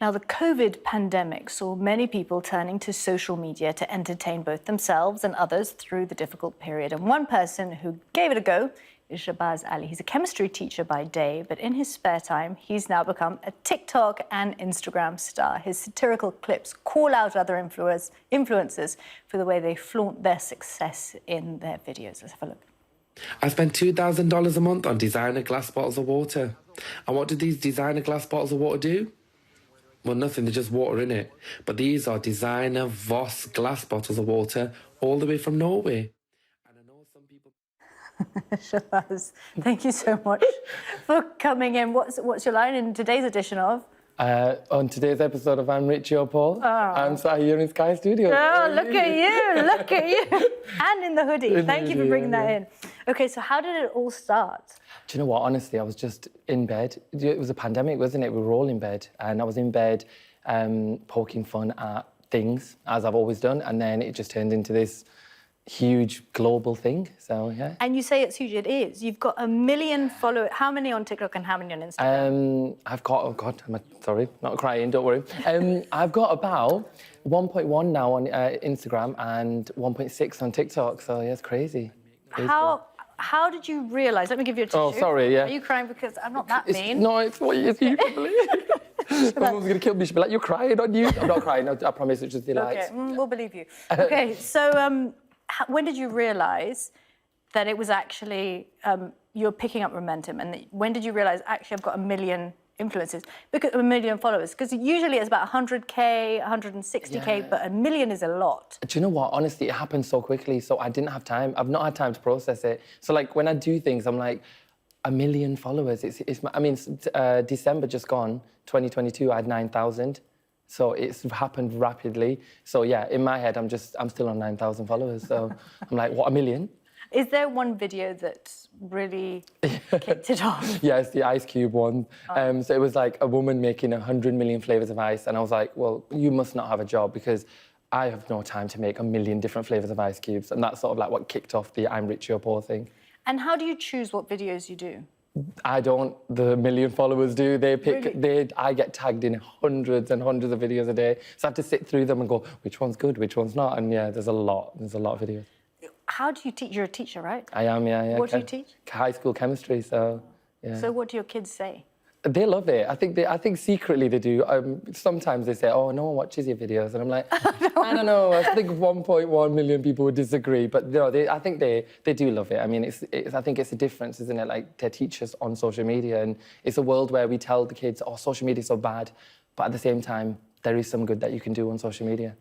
Now, the COVID pandemic saw many people turning to social media to entertain both themselves and others through the difficult period. And one person who gave it a go is Shabaz Ali. He's a chemistry teacher by day, but in his spare time, he's now become a TikTok and Instagram star. His satirical clips call out other influencers for the way they flaunt their success in their videos. Let's have a look. I spend $2,000 a month on designer glass bottles of water. And what do these designer glass bottles of water do? Well, nothing, they're just water in it. But these are designer Voss glass bottles of water all the way from Norway. And I know some people... Shabaz, thank you so much for coming in. What's your line in today's edition of? On today's episode of I'm Rich, You're Paul, I'm sat here in Sky Studios. Oh, look at you, look at you. And in the hoodie. Thank you for bringing that in. OK, so how did it all start? Do you know what, honestly, I was just in bed. It was a pandemic, wasn't it? We were all in bed. And I was in bed poking fun at things, as I've always done. And then it just turned into this huge global thing, so yeah. And you say it's huge, it is. You've got 1 million followers. How many on TikTok and how many on Instagram? I've got, oh God, sorry, not crying, don't worry. I've got about 1.1 now on Instagram and 1.6 on TikTok, so yeah, it's crazy. How did you realise? Let me give you a tissue. Oh, sorry, yeah. Are you crying because I'm not that mean? No, it's what you probably. My mum's going to kill me. She'll be like, you're crying on you. I'm not crying, I promise, it's just the lights. OK, we'll believe you. OK, so when did you realise that it was actually, you're picking up momentum? And when did you realise, actually, I've got 1 million influencers, because 1 million followers? Because usually it's about 100K, 160K, but 1 million is a lot. Do you know what? Honestly, it happened so quickly, so I didn't have time. I've not had time to process it. So, like, when I do things, I'm like, 1 million followers. I mean, December just gone, 2022, I had 9,000. So it's happened rapidly. So yeah, in my head, I'm still on 9,000 followers. So I'm like, what, 1 million? Is there one video that really kicked it off? Yeah, it's the Ice Cube one. Oh. So it was like a woman making 100 million flavours of ice. And I was like, well, you must not have a job because I have no time to make 1 million different flavours of ice cubes. And that's sort of like what kicked off the I'm Rich, You're Poor thing. And how do you choose what videos you do? I don't. The 1 million followers do. They pick. Really? I get tagged in hundreds and hundreds of videos a day, so I have to sit through them and go, which one's good, which one's not. And yeah, there's a lot. There's a lot of videos. How do you teach? You're a teacher, right? I am. Yeah. What do you teach? High school chemistry. So yeah. So what do your kids say? They love it. I think secretly they do. Sometimes they say, "Oh, no one watches your videos," and I'm like, I don't know. I think 1.1 million people would disagree, but no, I think they do love it. I mean, I think it's a difference, isn't it? Like they're teachers on social media, and it's a world where we tell the kids, "Oh, social media is so bad," but at the same time, there is some good that you can do on social media.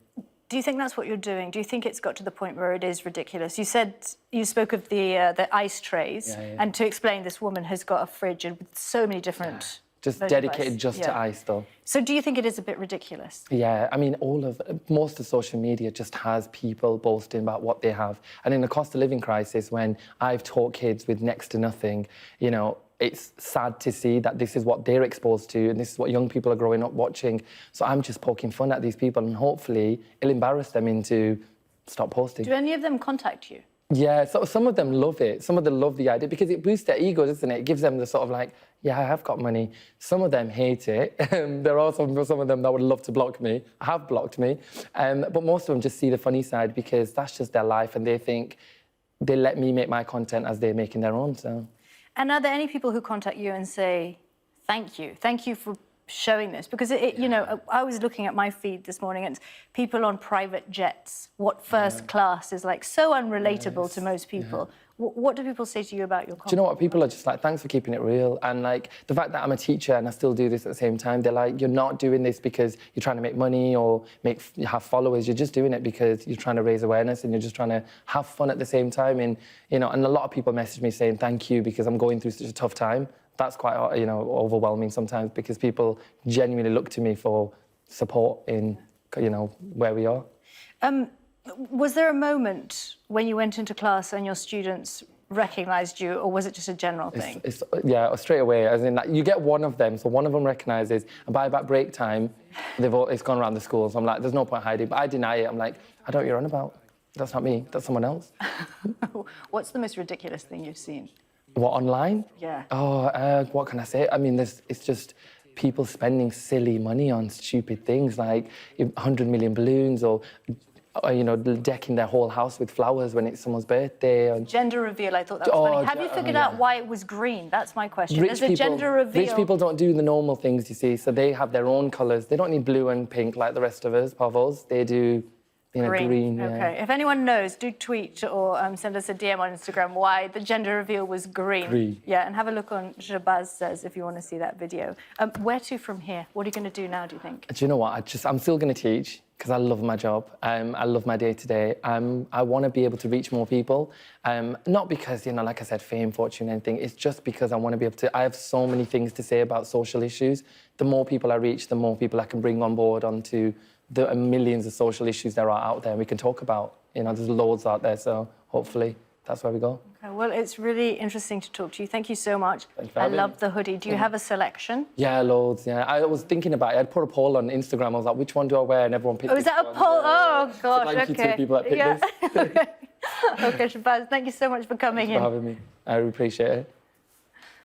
Do you think that's what you're doing? Do you think it's got to the point where it is ridiculous? You spoke of the ice trays, and to explain, this woman has got a fridge and with so many different... Just dedicated just to ice, though. So do you think it is a bit ridiculous? Yeah, I mean, most of social media just has people boasting about what they have. And in the cost of living crisis, when I've taught kids with next to nothing, you know, it's sad to see that this is what they're exposed to and this is what young people are growing up watching. So I'm just poking fun at these people and hopefully it'll embarrass them into stop posting. Do any of them contact you? Yeah, so some of them love it. Some of them love the idea because it boosts their ego, doesn't it? It gives them the sort of like, yeah, I have got money. Some of them hate it. There are some of them that would love to block me, have blocked me. But most of them just see the funny side because that's just their life and they think they let me make my content as they're making their own, so... And are there any people who contact you and say, thank you for showing this? Because, you know, I was looking at my feed this morning and it's people on private jets, what first class is like so unrelatable to most people. What do people say to you about your content? Do you know what? People are just like, thanks for keeping it real. And like the fact that I'm a teacher and I still do this at the same time, they're like, you're not doing this because you're trying to make money or have followers. You're just doing it because you're trying to raise awareness and you're just trying to have fun at the same time. And, you know, and a lot of people message me saying, thank you, because I'm going through such a tough time. That's quite, you know, overwhelming sometimes because people genuinely look to me for support in, you know, where we are. Was there a moment when you went into class and your students recognised you, or was it just a general thing? Yeah, straight away. As in, like, you get one of them, so one of them recognises, and by about break time, it's gone around the school. So I'm like, there's no point hiding. But I deny it. I'm like, I don't know what you're on about. That's not me. That's someone else. What's the most ridiculous thing you've seen? What, online? Yeah. Oh, what can I say? I mean, it's just people spending silly money on stupid things like 100 million balloons or you know, decking their whole house with flowers when it's someone's birthday. And gender reveal, I thought that was funny. Have you figured out why it was green? That's my question. There's a gender reveal. Rich people don't do the normal things, you see, so they have their own colours. They don't need blue and pink like the rest of us, Pavos. They do, you know, green. Okay. If anyone knows, do tweet or send us a DM on Instagram why the gender reveal was green. Yeah, and have a look on Shabaz Says if you want to see that video. Where to from here? What are you going to do now, do you think? Do you know what? I'm still going to teach because I love my job. I love my day-to-day. I want to be able to reach more people. Not because, you know, like I said, fame, fortune, anything. It's just because I want to be able to... I have so many things to say about social issues. The more people I reach, the more people I can bring on board onto the millions of social issues there are out there we can talk about. You know, there's loads out there, so hopefully that's where we go. Okay, well, it's really interesting to talk to you. Thank you so much. I love the hoodie. Do you have a selection? Yeah, loads, yeah. I was thinking about it. I'd put a poll on Instagram. I was like, which one do I wear? And everyone picked is that a poll? Oh, gosh, so thank you to the people that picked this. Okay, Shabaz, thank you so much for coming in. Thanks for having me. I appreciate it.